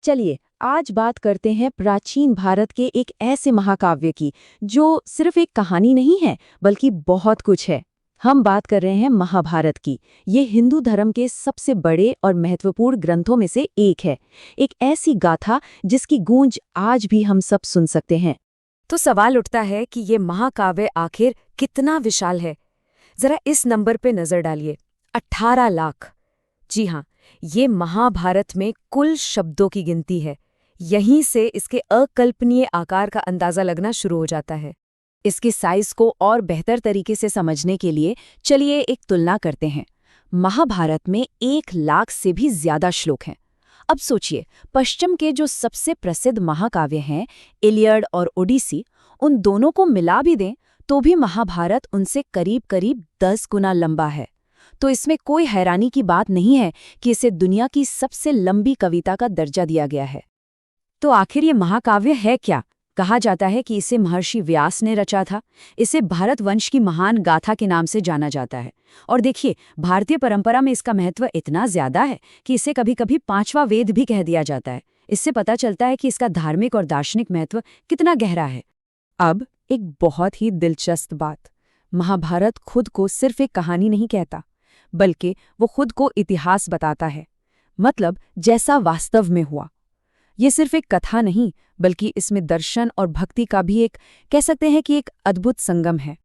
चलिए आज बात करते हैं प्राचीन भारत के एक ऐसे महाकाव्य की जो सिर्फ एक कहानी नहीं है बल्कि बहुत कुछ है। हम बात कर रहे हैं महाभारत की। ये हिंदू धर्म के सबसे बड़े और महत्वपूर्ण ग्रंथों में से एक है। एक ऐसी गाथा जिसकी गूंज आज भी हम सब सुन सकते हैं। तो सवाल उठता है कि ये महाकाव्य आखिर कितना विशाल है। जरा इस नंबर पे नजर डालिए, 18 लाख। जी हाँ, ये महाभारत में कुल शब्दों की गिनती है। यहीं से इसके अकल्पनीय आकार का अंदाजा लगना शुरू हो जाता है। इसके साइज को और बेहतर तरीके से समझने के लिए चलिए एक तुलना करते हैं। महाभारत में 1 लाख से भी ज्यादा श्लोक हैं। अब सोचिए, पश्चिम के जो सबसे प्रसिद्ध महाकाव्य हैं, इलियड और ओडिसी, उन दोनों को मिला भी दें तो भी महाभारत उनसे करीब करीब 10 गुना लंबा है। तो इसमें कोई हैरानी की बात नहीं है कि इसे दुनिया की सबसे लंबी कविता का दर्जा दिया गया है। तो आखिर ये महाकाव्य है क्या? कहा जाता है कि इसे महर्षि व्यास ने रचा था। इसे भारतवंश की महान गाथा के नाम से जाना जाता है। और देखिए, भारतीय परंपरा में इसका महत्व इतना ज्यादा है कि इसे कभी कभी 5वां वेद भी कह दिया जाता है। इससे पता चलता है कि इसका धार्मिक और दार्शनिक महत्व कितना गहरा है। अब एक बहुत ही दिलचस्प बात, महाभारत खुद को सिर्फ एक कहानी नहीं कहता, बल्कि वो खुद को इतिहास बताता है। मतलब जैसा वास्तव में हुआ। ये सिर्फ एक कथा नहीं, बल्कि इसमें दर्शन और भक्ति का भी कह सकते हैं कि एक अद्भुत संगम है।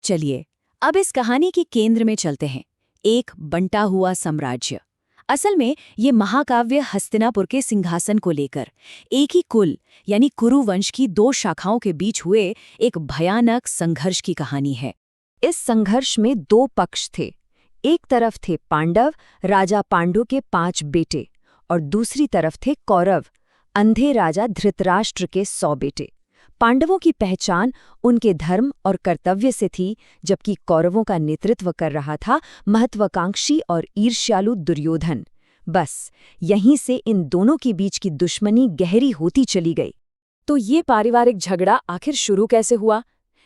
चलिए अब इस कहानी के केंद्र में चलते हैं, एक बंटा हुआ साम्राज्य। असल में ये महाकाव्य हस्तिनापुर के सिंहासन को लेकर एक ही कुल यानी कुरु वंश की 2 शाखाओं के बीच हुए एक भयानक संघर्ष की कहानी है। इस संघर्ष में 2 पक्ष थे। एक तरफ थे पांडव, राजा पांडु के 5 बेटे, और दूसरी तरफ थे कौरव, अंधे राजा धृतराष्ट्र के 100 बेटे। पांडवों की पहचान उनके धर्म और कर्तव्य से थी, जबकि कौरवों का नेतृत्व कर रहा था महत्वाकांक्षी और ईर्ष्यालु दुर्योधन। बस यहीं से इन दोनों के बीच की दुश्मनी गहरी होती चली गई। तो ये पारिवारिक झगड़ा आखिर शुरू कैसे हुआ?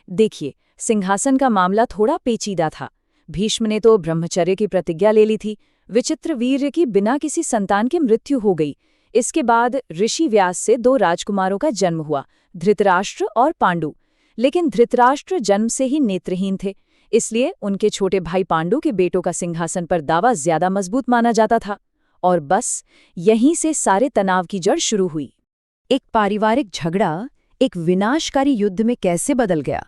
देखिए, सिंहासन का मामला थोड़ा पेचीदा था। भीष्म ने तो ब्रह्मचर्य की प्रतिज्ञा ले ली थी। विचित्र वीर्य की बिना किसी संतान की मृत्यु हो गई। इसके बाद ऋषि व्यास से 2 राजकुमारों का जन्म हुआ, धृतराष्ट्र और पांडु। लेकिन धृतराष्ट्र जन्म से ही नेत्रहीन थे, इसलिए उनके छोटे भाई पांडु के बेटों का सिंहासन पर दावा ज्यादा मजबूत माना जाता था। और बस यहीं से सारे तनाव की जड़ शुरू हुई। एक पारिवारिक झगड़ा एक विनाशकारी युद्ध में कैसे बदल गया?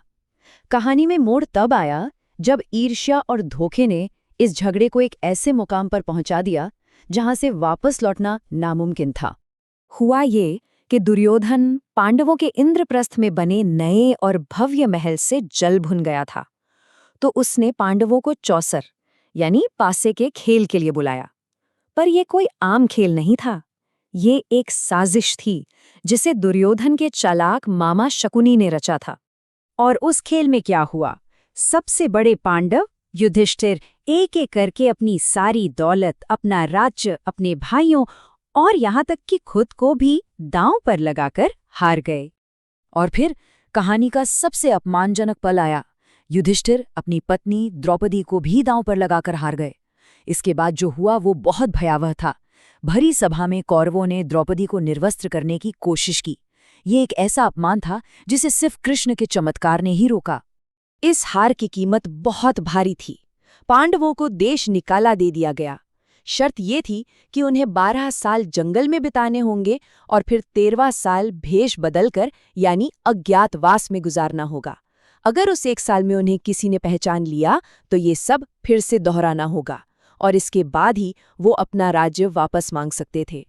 कहानी में मोड़ तब आया जब ईर्ष्या और धोखे ने इस झगड़े को एक ऐसे मुकाम पर पहुंचा दिया जहां से वापस लौटना नामुमकिन था। हुआ ये कि दुर्योधन पांडवों के इंद्रप्रस्थ में बने नए और भव्य महल से जल भुन गया था। तो उसने पांडवों को चौसर यानी पासे के खेल के लिए बुलाया। पर यह कोई आम खेल नहीं था। ये एक साजिश थी जिसे दुर्योधन के चालाक मामा शकुनी ने रचा था। और उस खेल में क्या हुआ? सबसे बड़े पांडव युधिष्ठिर एक एक करके अपनी सारी दौलत, अपना राज्य, अपने भाइयों और यहाँ तक कि खुद को भी दांव पर लगाकर हार गए। और फिर कहानी का सबसे अपमानजनक पल आया। युधिष्ठिर अपनी पत्नी द्रौपदी को भी दांव पर लगाकर हार गए। इसके बाद जो हुआ वो बहुत भयावह था। भरी सभा में कौरवों ने द्रौपदी को निर्वस्त्र करने की कोशिश की। ये एक ऐसा अपमान था जिसे सिर्फ कृष्ण के चमत्कार ने ही रोका। इस हार की कीमत बहुत भारी थी। पांडवों को देश निकाला दे दिया गया। शर्त ये थी कि उन्हें 12 साल जंगल में बिताने होंगे और फिर 13वां साल भेष बदलकर यानी अज्ञातवास में गुजारना होगा। अगर उस 1 साल में उन्हें किसी ने पहचान लिया तो ये सब फिर से दोहराना होगा, और इसके बाद ही वो अपना राज्य वापस मांग सकते थे।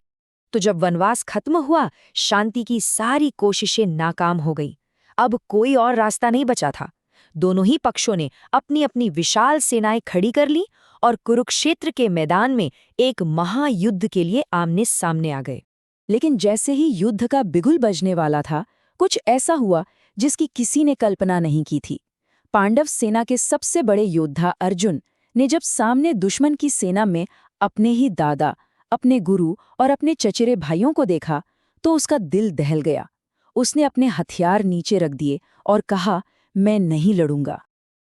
तो जब वनवास खत्म हुआ, शांति की सारी कोशिशें नाकाम हो गई। अब कोई और रास्ता नहीं बचा था। दोनों ही पक्षों ने अपनी अपनी विशाल सेनाएं खड़ी कर ली और कुरुक्षेत्र के मैदान में एक महायुद्ध के लिए आमने सामने आ गए। लेकिन जैसे ही युद्ध का बिगुल बजने वाला था, कुछ ऐसा हुआ जिसकी किसी ने कल्पना नहीं की थी। पांडव सेना के सबसे बड़े योद्धा अर्जुन ने जब सामने दुश्मन की सेना में अपने ही दादा, अपने गुरु और अपने चचेरे भाइयों को देखा तो उसका दिल दहल गया। उसने अपने हथियार नीचे रख दिए और कहा, मैं नहीं लड़ूंगा।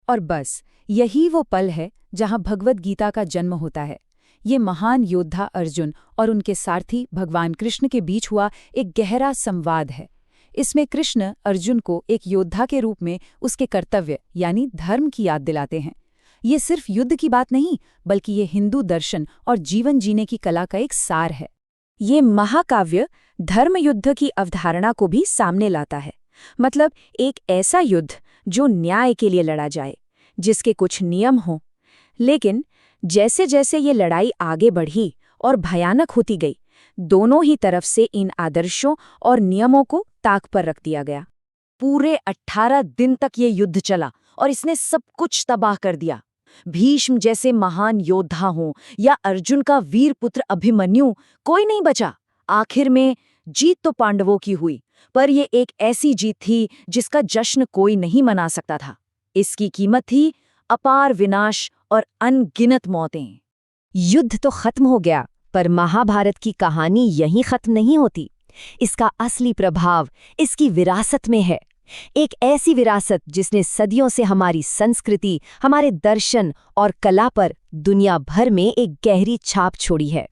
और बस यही वो पल है जहां भगवद गीता का जन्म होता है। ये महान योद्धा अर्जुन और उनके सारथी भगवान कृष्ण के बीच हुआ एक गहरा संवाद है। इसमें कृष्ण अर्जुन को एक योद्धा के रूप में उसके कर्तव्य यानी धर्म की याद दिलाते हैं। ये सिर्फ युद्ध की बात नहीं, बल्कि ये हिंदू दर्शन और जीवन जीने की कला का एक सार है। ये महाकाव्य धर्म युद्ध की अवधारणा को भी सामने लाता है। मतलब एक ऐसा युद्ध जो न्याय के लिए लड़ा जाए, जिसके कुछ नियम हों। लेकिन जैसे जैसे ये लड़ाई आगे बढ़ी और भयानक होती गई, दोनों ही तरफ से इन आदर्शों और नियमों को ताक पर रख दिया गया। पूरे 18 दिन तक ये युद्ध चला और इसने सब कुछ तबाह कर दिया। भीष्म जैसे महान योद्धा हों या अर्जुन का वीर पुत्र अभिमन्यु, कोई नहीं बचा। आखिर में जीत तो पांडवों की हुई, पर ये एक ऐसी जीत थी जिसका जश्न कोई नहीं मना सकता था। इसकी कीमत थी अपार विनाश और अनगिनत मौतें। युद्ध तो खत्म हो गया, पर महाभारत की कहानी यहीं खत्म नहीं होती। इसका असली प्रभाव इसकी विरासत में है। एक ऐसी विरासत जिसने सदियों से हमारी संस्कृति, हमारे दर्शन और कला पर दुनिया भर में एक गहरी छाप छोड़ी है।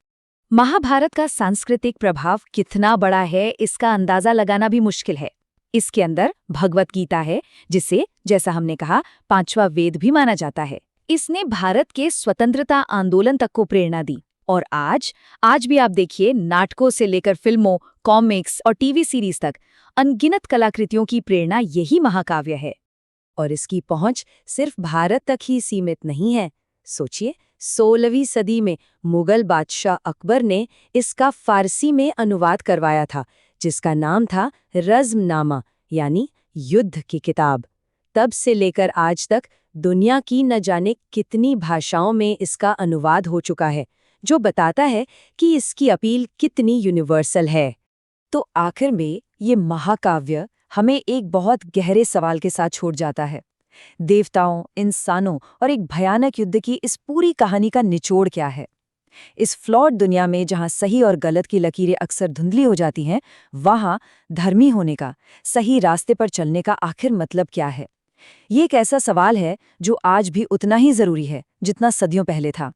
महाभारत का सांस्कृतिक प्रभाव कितना बड़ा है, इसका अंदाजा लगाना भी मुश्किल है। इसके अंदर भगवत गीता है, जिसे, जैसा हमने कहा, 5वां वेद भी माना जाता है। इसने भारत के स्वतंत्रता आंदोलन तक को प्रेरणा दी। और आज भी आप देखिए, नाटकों से लेकर फिल्मों, कॉमिक्स और टीवी सीरीज तक अनगिनत कलाकृतियों की प्रेरणा यही महाकाव्य है। और इसकी पहुंच सिर्फ भारत तक ही सीमित नहीं है। सोचिए, 16वीं सदी में मुगल बादशाह अकबर ने इसका फारसी में अनुवाद करवाया था, जिसका नाम था रज़्मनामा, यानी युद्ध की किताब। तब से लेकर आज तक दुनिया की न जाने कितनी भाषाओं में इसका अनुवाद हो चुका है, जो बताता है कि इसकी अपील कितनी यूनिवर्सल है। तो आखिर में ये महाकाव्य हमें एक बहुत गहरे सवाल के साथ छोड़ जाता है। देवताओं, इंसानों और एक भयानक युद्ध की इस पूरी कहानी का निचोड़ क्या है? इस फ्लॉड दुनिया में जहां सही और गलत की लकीरें अक्सर धुंधली हो जाती हैं, वहां धर्मी होने का, सही रास्ते पर चलने का आखिर मतलब क्या है? ये एक ऐसा सवाल है जो आज भी उतना ही जरूरी है जितना सदियों पहले था।